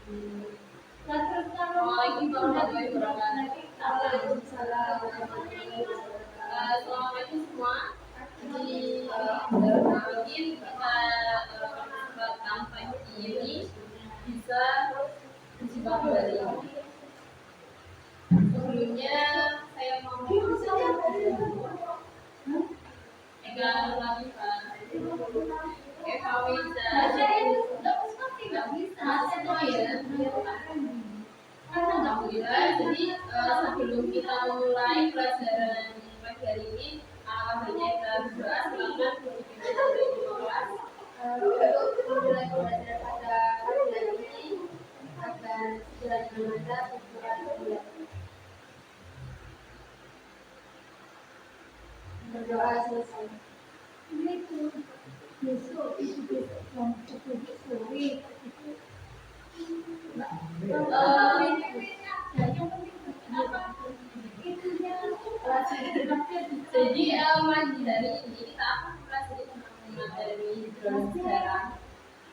Assalamualaikum warahmatullahi wabarakatuh. Assalamualaikum semua. Jadi mungkin kita kesempatan pagi ini bisa berjumpa kembali. Sebelumnya saya mau Eka Latifah, Eka Wisa, Alhamdulillah. Jadi sebelum kita mulai pelajaran pagi hari ini, alhamdulillah kita berdoa selamat untuk memulai pelajaran pada pagi hari ini agar segera bermanfaat untuk kita. Berdoa selesai. Besok itu besok sore itu jadi pagi hari ini kita akan mempelajari tentang materi hidrolisis garam.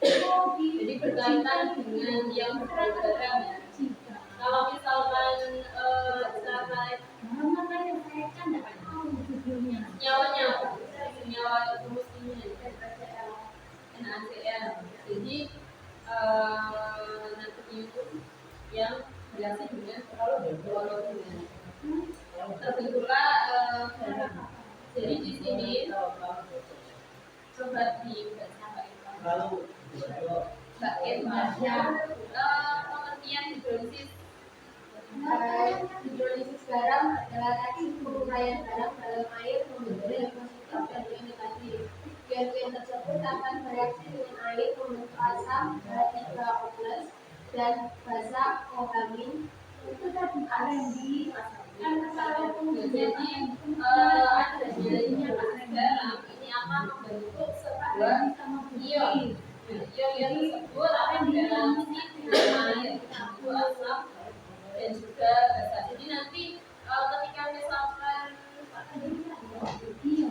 Jadi berkaitan dengan yang bergaram ya. Kalau misalkan senyawa itu mestinya NaCl. Jadi natrium yang bereaksi dengan klorofil. Terbentuklah garam. Jadi di sini coba dibaca Mbak Irma, pengertian hidrolisis. Hidrolisis garam adalah teknik penguraian garam dalam air membentuk yang positif dan yang negatif. Gas-gas tersebut akan bereaksi dengan air membentuk asam H3O+ dan basa kohamin. Itu tadi R&D. Jadi ada jadinya garam ini akan membentuk sebuah ion. Ion tersebut akan bereaksi dengan air yaitu asam dan juga basa. Jadi nanti ketika misalkan hidrolisis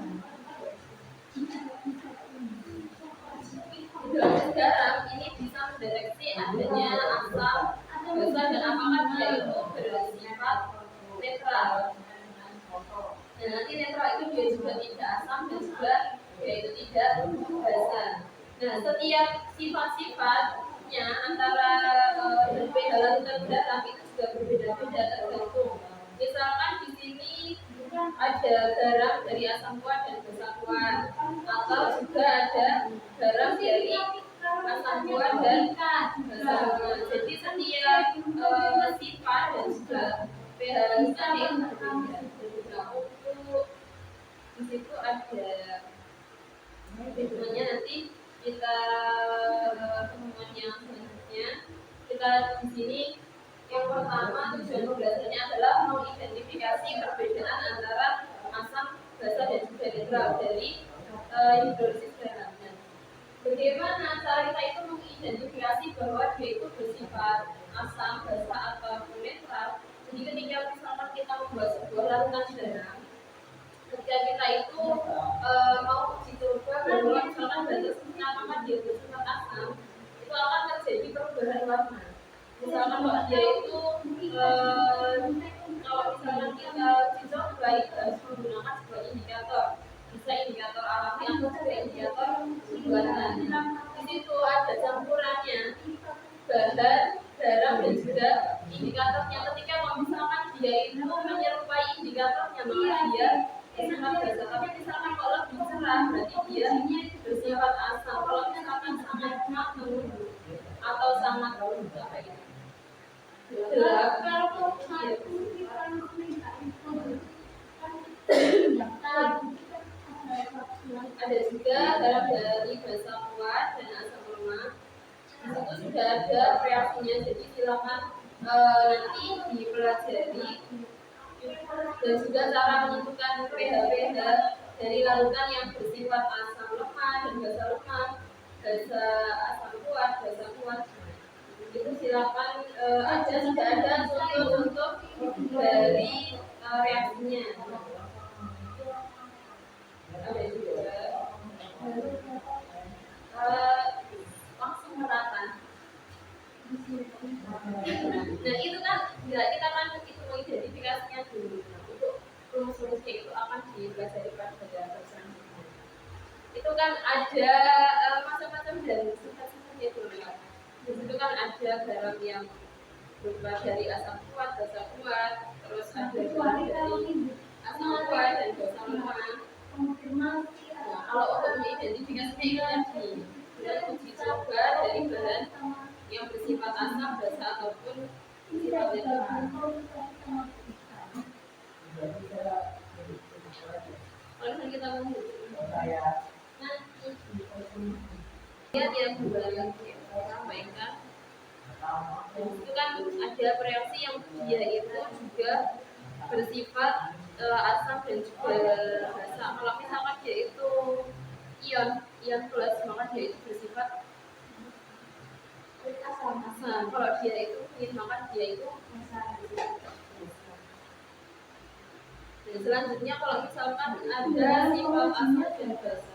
garam ini bisa mendeteksi adanya asam, basa, dan apakah dia itu bersifat netral. Dan nanti netral itu dia juga tidak asam dan juga dia itu tidak basa. Nah, setiap sifat-sifatnya antara pH larutan garam itu juga berbeda-beda tergantung. Misalkan di sini ada garam dari asam kuat dan basa kuat, atau juga ada garam dari asam kuat dan basa kuat. Jadi setiap sifat dan juga pH larutan itu berbeda. Nah, untuk di situ ada hitungannya nanti kita temukan yang selanjutnya. Kita di sini yang pertama tujuan pembelajarannya adalah mengidentifikasi perbedaan antara asam, basa, dan juga netral dari hidrolisis garam. Bagaimana cara kita itu mengidentifikasi bahwa dia itu bersifat asam, basa, atau netral? Jadi ketika misalkan kita membuat sebuah larutan garam, ketika kita itu mau uji coba bahwa misalkan batasnya apakah dia bersifat asam, itu akan terjadi perubahan warna. Misalkan kalau dia itu kalau misalkan kita uji coba itu harus menggunakan sebuah indikator, bisa indikator alami atau juga indikator buatan. Di situ ada campurannya bahan, garam, dan juga indikatornya. Ketika kalau misalkan dia itu menyerupai indikatornya, maka dia bersifat basa. Tapi misalkan kalau lebih cerah, berarti dia bersifat asam. Kalau misalkan sangat matang atau sangat apa ya, gelap, ada juga garam dari basa kuat dan asam lemah. Di situ sudah ada reaksinya, jadi silakan nanti dipelajari. Dan juga cara menentukan pH dari larutan yang bersifat asam lemah dan basa lemah, basa asam kuat, basa kuat. Itu silakan sudah ada contoh-contoh dari reaksinya. Ada juga langsung merata. Nah itu kan kita kan itu mengidentifikasinya dulu. Nah, untuk rumus-rumusnya itu akan dipelajari pada selanjutnya. Itu kan ada macam-macam dan sifat-sifatnya itu kan. Di situ kan ada garam yang berupa dari asam kuat, basa kuat, terus ada dari asam kuat dan basa lemah. Nah, kalau untuk mengidentifikasinya itu tadi dan uji coba dari bahan yang bersifat asam, basa ataupun sifat netral. Kalau kita dia dua lagi sampaikan itu kan ada reaksi yang dia itu juga bersifat asam dan juga basa. Kalau misalkan dia itu ion plus, maka dia itu bersifat asam. Kalau dia itu maka dia itu basa. Dan selanjutnya kalau misalkan ada sifat asam dan basa.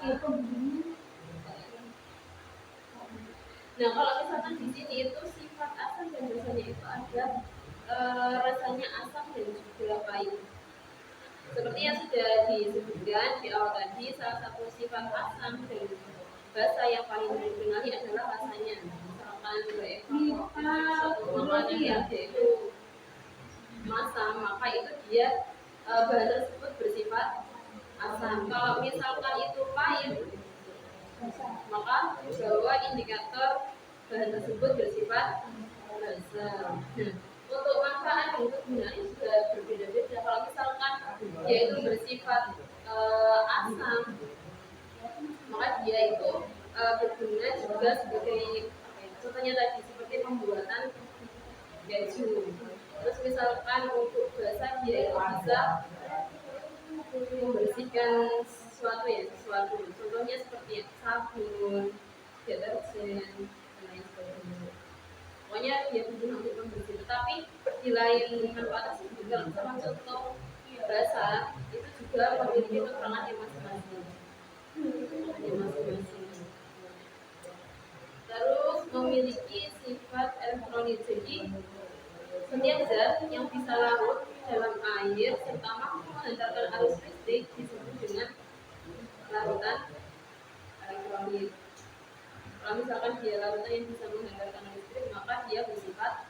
Nah kalau misalkan di sini itu sifat asam dan basanya itu ada rasanya asam dan juga pahit. Seperti yang sudah disebutkan di awal tadi, salah satu sifat asam dan basa yang paling dikenali adalah rasanya. Misalkan suatu makanan yang yaitu masam, maka itu dia bahan tersebut bersifat asam. Kalau misalkan itu pahit, maka bahwa indikator bahan tersebut bersifat basa. Untuk manfaat dan kegunaannya juga berbeda-beda. Kalau misalkan dia itu bersifat asam, maka dia itu berguna juga sebagai contohnya tadi seperti pembuatan keju. Terus misalkan untuk basa dia itu bisa membersihkan sesuatu. Contohnya seperti sabun, deterjen, dan lain sebagainya. Pokoknya dia berguna untuk membersih. Tetapi di lain manfaat juga, sama contoh basa itu juga memiliki kekurangan yang masing-masing. Terus memiliki sifat elektrolit. Jadi setiap zat yang bisa larut dalam air serta mampu menghantarkan arus listrik disebut dengan larutan elektrolit. Kalau misalkan dia larutan yang bisa menghantarkan listrik, maka dia bersifat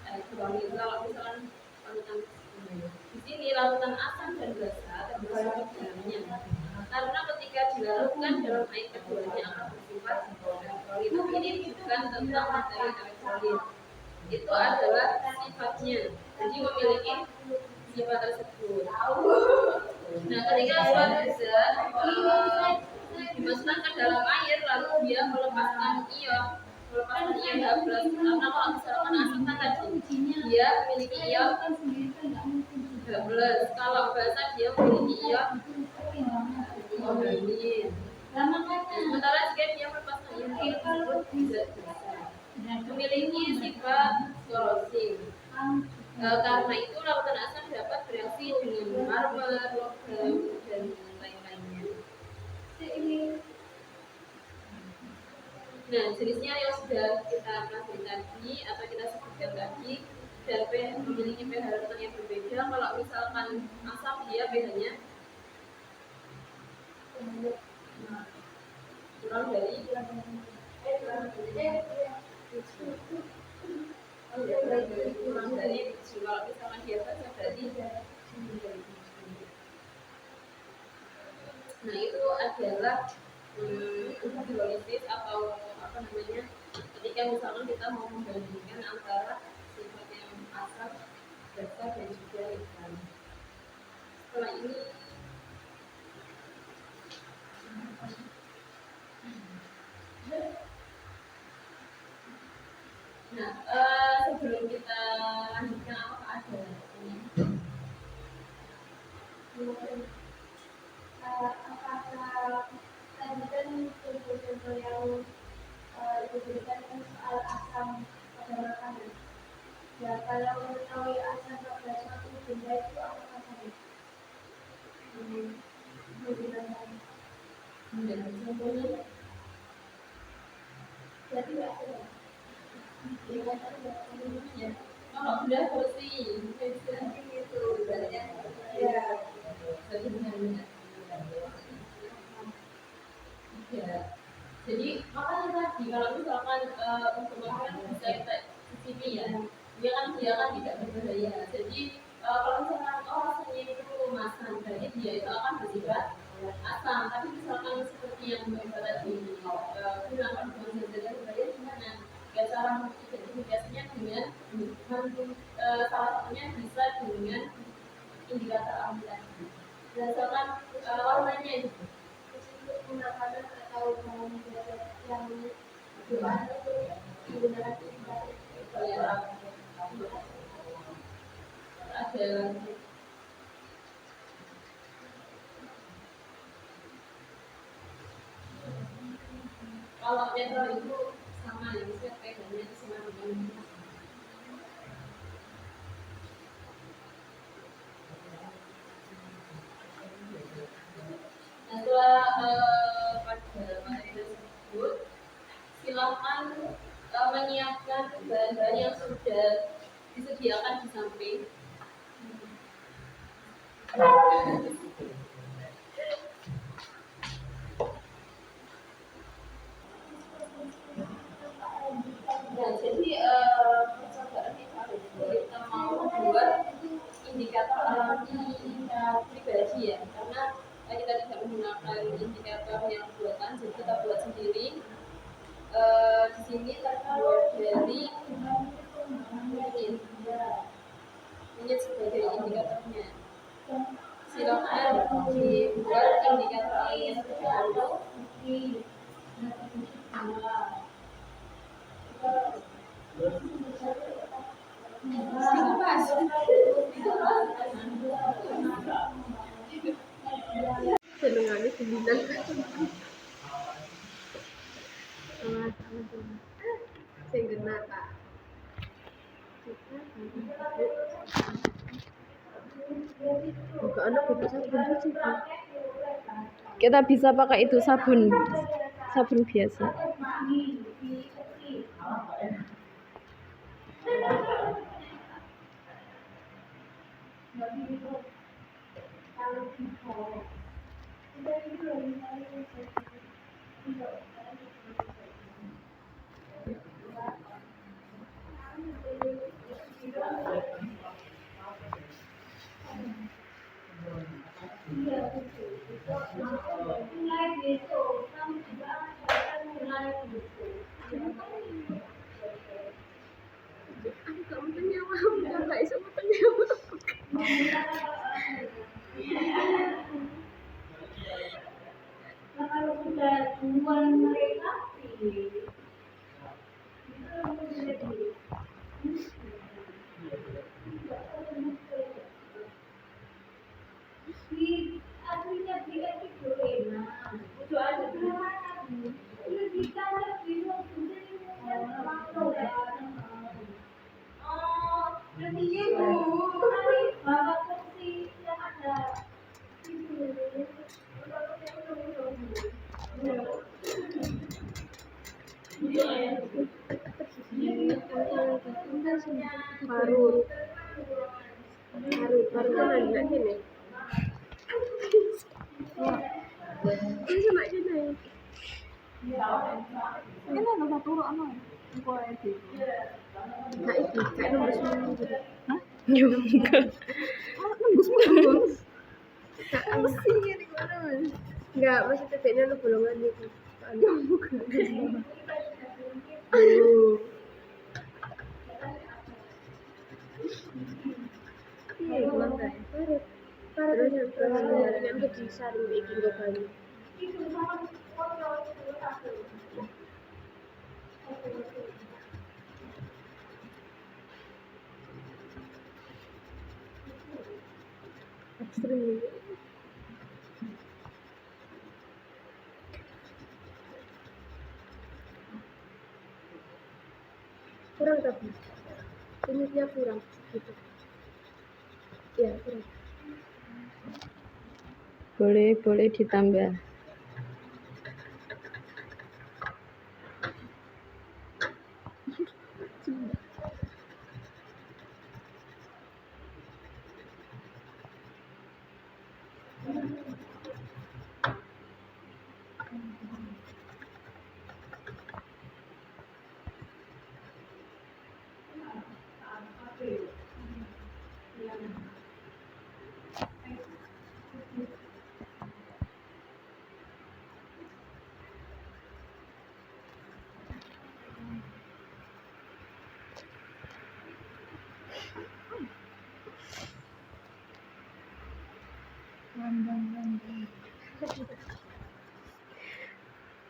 elektrolit. Kalau misalkan larutan di sini larutan asam dan basa termasuk dalamnya. Karena ketika dilarutkan dalam air keduanya akan bersifat elektrolit. Ini bukan tentang materi elektrolit. Itu adalah sifatnya. Jadi memiliki sifat tersebut. Nah, ketika suatu zat dimasukkan ke dalam air lalu dia melepaskan ion H+, karena kalau misalkan asam kan tadi dia memiliki ion H+, kalau basa dia memiliki ion OH-. Sementara jika dia melepaskan ion tersebut zat memiliki sifat korosif. Karena itu lautan asam dapat bereaksi dengan marmer, logam, dan lain-lainnya. Nah, jenisnya yang sudah kita pelajari tadi atau kita sebutkan tadi, dan pH memiliki pH lautan yang berbeda. Kalau misalkan asam dia pH-nya kurang dari kurang dari 7. Kalau misalkan dia basa berarti nah itu adalah hidrolisis atau apa namanya ketika misalkan kita mau membandingkan antara sifat yang asam, basa dan juga ikan. Setelah ini nah sebelum kita lanjutkan apakah ada apakah tadi kan contoh-contoh yang diberikan soal asam pada makanan. Ya kalau mengetahui asam pada suatu benda itu apakah tadi? Contohnya jadi nggak ada. ya. Kalau udah bersih, itu ibaratnya ya, jadi benar-benar ya. Jadi makanya tadi kalau misalkan untuk makanan bisa kita cicipi ya, dia kan tidak berbahaya. Jadi kalau misalkan rasanya itu masam, berarti dia itu akan bersifat asam. Tapi misalkan seperti yang Mbak tadi bilang kalau misalkan berbahaya gimana? Ya cara mengidentifikasinya dengan salah satunya bisa dengan indikator ambulan. Berdasarkan warnanya itu menggunakan atau yang menggunakan ada kalau netral itu sama ya, misalnya pedangnya sama dengan setelah pada materi tersebut silakan menyiapkan bahan-bahan yang sudah disediakan di samping. Nah, jadi percobaan kita mau buat indikator pribadi ya, karena kita tidak menggunakan indikator yang buatan, jadi kita buat sendiri. Di sini terbuat dari ini sebagai indikatornya. Silakan dibuat indikator alias dahulu. Senengannya 9. Sing genah Pak. Kita bisa pakai itu sabun biasa. Kalau sudah jual mereka aslinya dia itu enak. Itu ada berapa? Lebih banyak di luar lebih itu bapak kursi yang ada baru kan ada gini. Ini sama gini. Ini ada satu ano. Nah itu kayak nomor 9 gitu. Hah? Enggak. Nembus. Enggak, maksudnya bedanya lu bolongan gitu. Iya, gimana? Terus yang kejisaring bikin gue balik. Ekstrim. Kurang tapi kunyitnya kurang gitu ya, kurang. Boleh ditambah.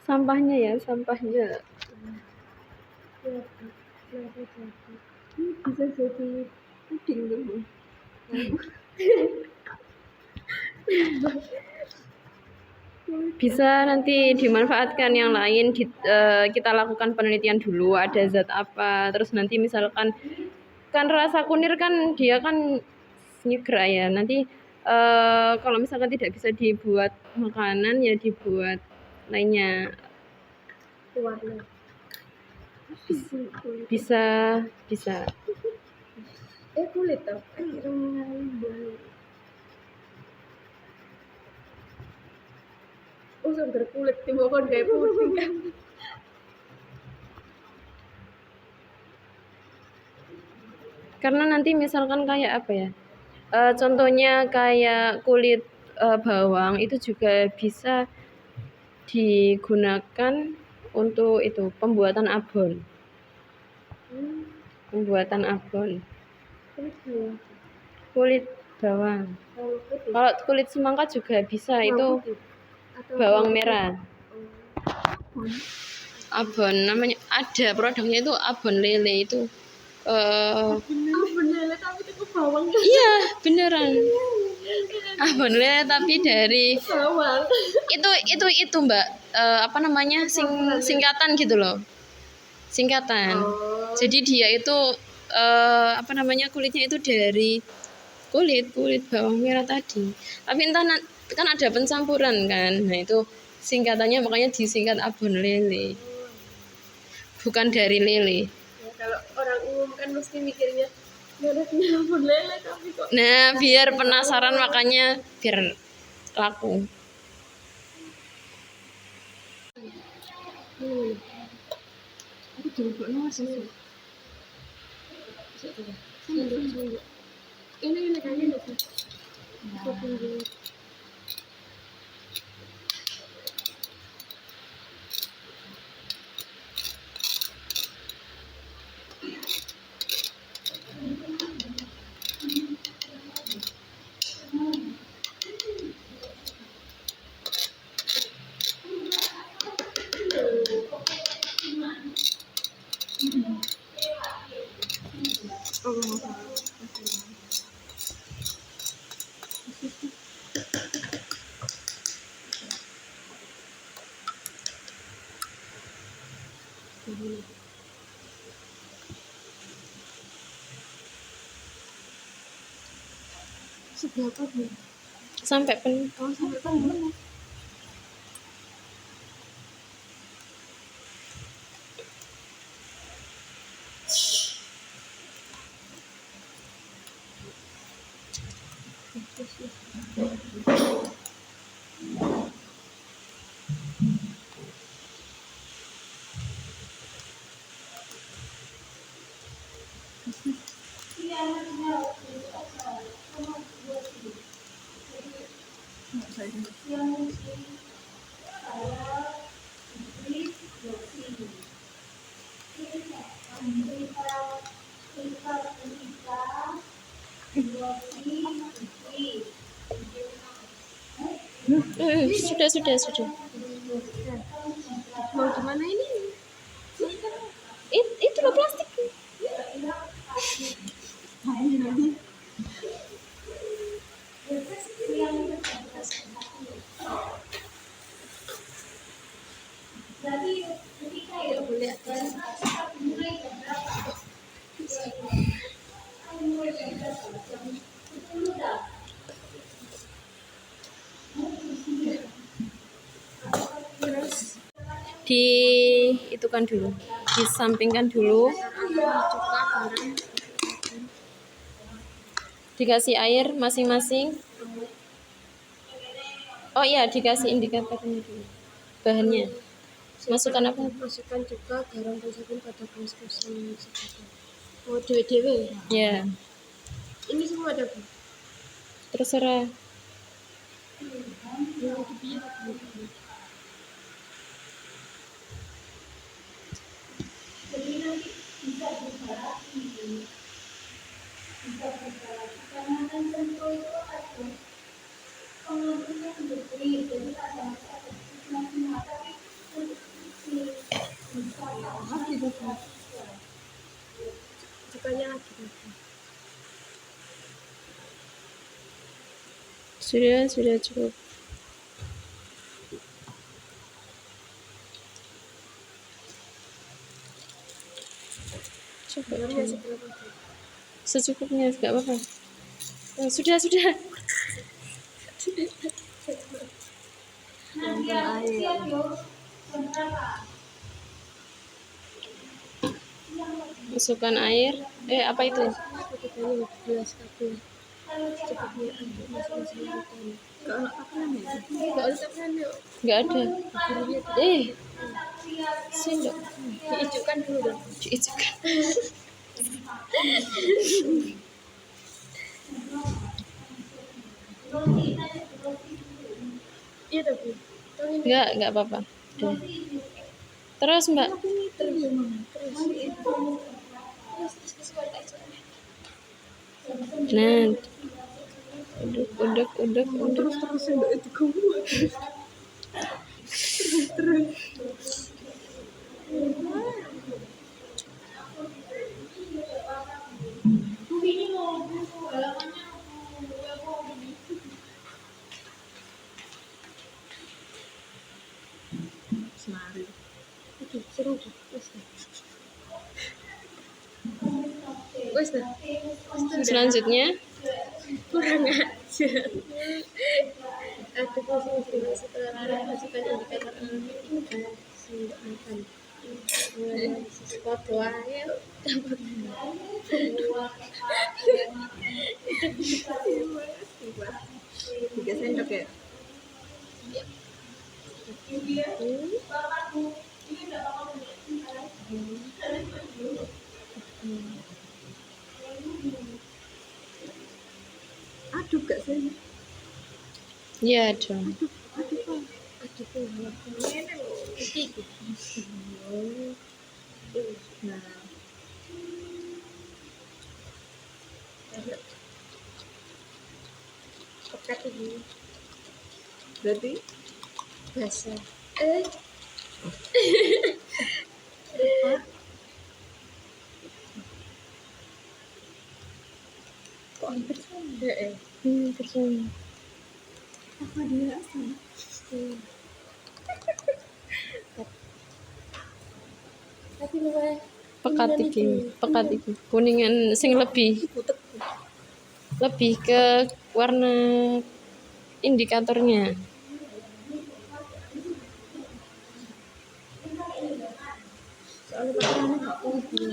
Sampahnya ya, sampahnya. Bisa jadi puding dulu. Bisa nanti dimanfaatkan yang lain, kita lakukan penelitian dulu ada zat apa, terus nanti misalkan kan rasa kunir kan dia kan segar ya, nanti kalau misalkan tidak bisa dibuat makanan ya dibuat lainnya. Bisa kulit tau segar kulit timbokon kayak puding kan. Karena nanti misalkan kayak apa ya, contohnya kayak kulit bawang itu juga bisa digunakan untuk itu pembuatan abon. Kulit bawang. Kalau kulit semangka juga bisa, itu bawang merah. Abon namanya, ada produknya itu abon lele itu. Abon lele tapi itu bawang. Iya, beneran. Abon lele tapi dari bawang. Itu Mbak, apa namanya? Singkatan gitu loh. Singkatan. Jadi dia itu apa namanya? Kulitnya itu dari kulit bawang merah tadi. Tapi entah kan ada pencampuran kan. Nah, itu singkatannya makanya disingkat abon lele. Bukan dari lele. Ya, kalau orang umum kan mesti mikirnya mereknya abon lele tapi kok. Nah, biar penasaran makanya biar laku. Aku coba sih. Ini kayaknya udah. Seberapa Bu? Sampai penuh. Sampai penuh. Sudah. Mau gimana ini? Itu loh plastik. Itukan dulu, disampingkan dulu, cuka, garam, Dikasih air masing-masing. Oh iya, dikasih indikatornya dulu. Bahannya. Masukkan apa? Masukkan cuka, garam, dan sabun pada gelas kosong yang disediakan. Oh, dewe-dewe. Ya, Ini semua ada Bu. terserah. Yang di biar Bu. Cukanya lagi Bu. Sudah cukup. Coba Garamnya seberapa Bu? secukupnya, nggak apa-apa. Oh, sudah. Masukkan air. Apa itu? Cukupnya gelas kabel. Secukupnya aduk masing-masing larutan. Kalau takarannya? Kalau takarannya Nggak ada. gurunya Sendok. diijukkan dulu dong. Diizinkan. Iya tuh Bu. Nggak apa-apa. Udah. Terus Mbak. Nah, uduk. Terus sendok itu kamu. Semari. Oke, seru Bu. Wes dah. Selanjutnya, Kurang ajar. Aduk masing-masing setelah larut masukkan indikator alarm dan sendok makan. Foto aja. Tiga sendok ya. Aduk gak sih? ya dong. Aduk iki. Nah. Pekat ini. Berarti basah. Kok hampir sama? Bersama. Apa dia asli? Tapi luwe Pekat iki. Kuningan sing lebih ke warna indikatornya. soalnya pacarannya gak kumpul.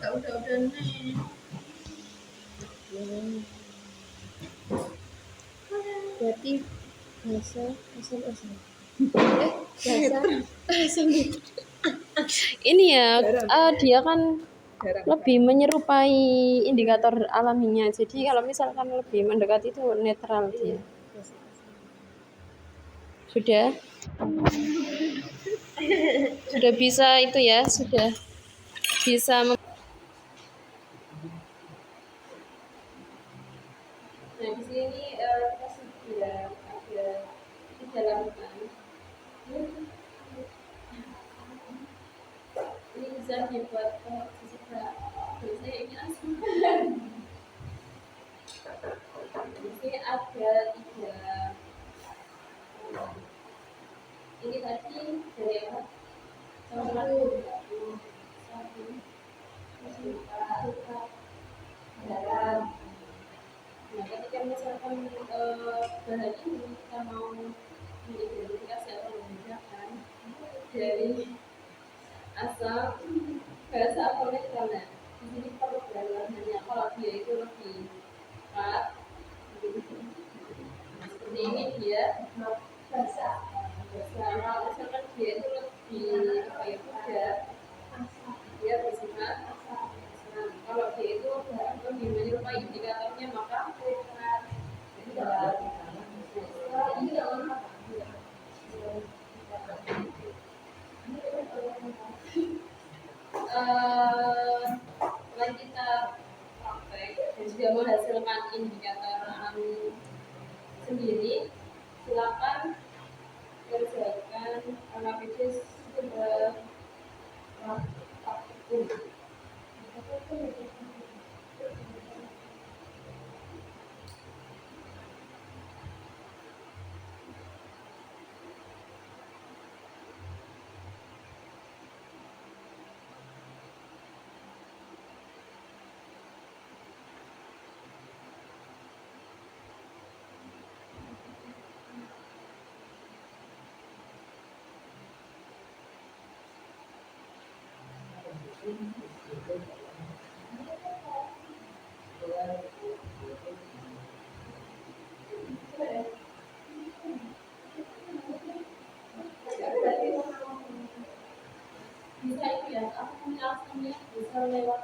Tak udah nih. Berarti bahasa asal. Ini ya, dia kan lebih menyerupai indikator alaminya. Jadi kalau misalkan lebih mendekati itu netral dia. Sudah bisa itu ya, sudah bisa Nah, di sini kita sudah ada 3 larutan. Ini bisa dibuat sesuka. Biasanya ini asam. Di sini ada 3. Ini tadi dari apa? Garam. Nah, ketika misalkan bahan ini kita mau mengidentifikasi atau membedakan dari asam, bahasa apa netralnya di sini perlu hanya kalau dia itu lebih cepat seperti ini dia bahasa kalau misalkan dia itu lebih apa ya muda dia bersifat kalau dia itu lebih menyerupai indikatornya maka selain kita praktek dan juga menghasilkan indikator sendiri, silakan kerjakan analisis praktikum. Bisa itu ya, aku punya alasannya bisa lewat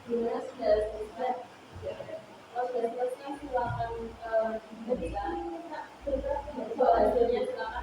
Gimana sudah selesai? Kalau sudah selesai silakan berikan. Kalau hasilnya silakan.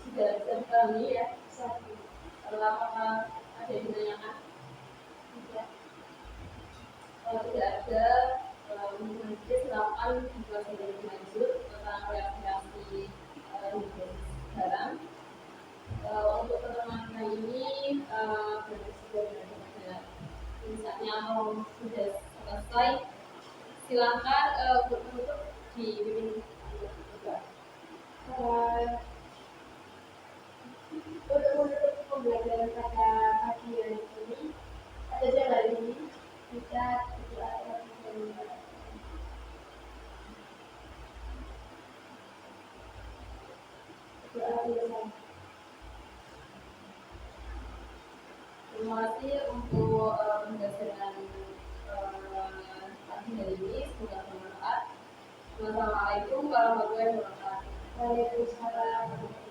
Sudah bisa dipahami ya? Apakah ada yang menanyakan? Kalau tidak ada, mungkin silakan dibuat lebih lanjut tentang reaksi garam. Untuk pertemuan kali ini berarti sudah ada misalnya mau sudah selesai, silakan untuk dibikin juga. Untuk menutup pembelajaran pada pagi hari ini atau siang hari ini, kita berdoa bersama. Terima kasih untuk pembelajaran pagi hari ini, semoga bermanfaat. Wassalamualaikum warahmatullahi wabarakatuh. Waalaikumsalam.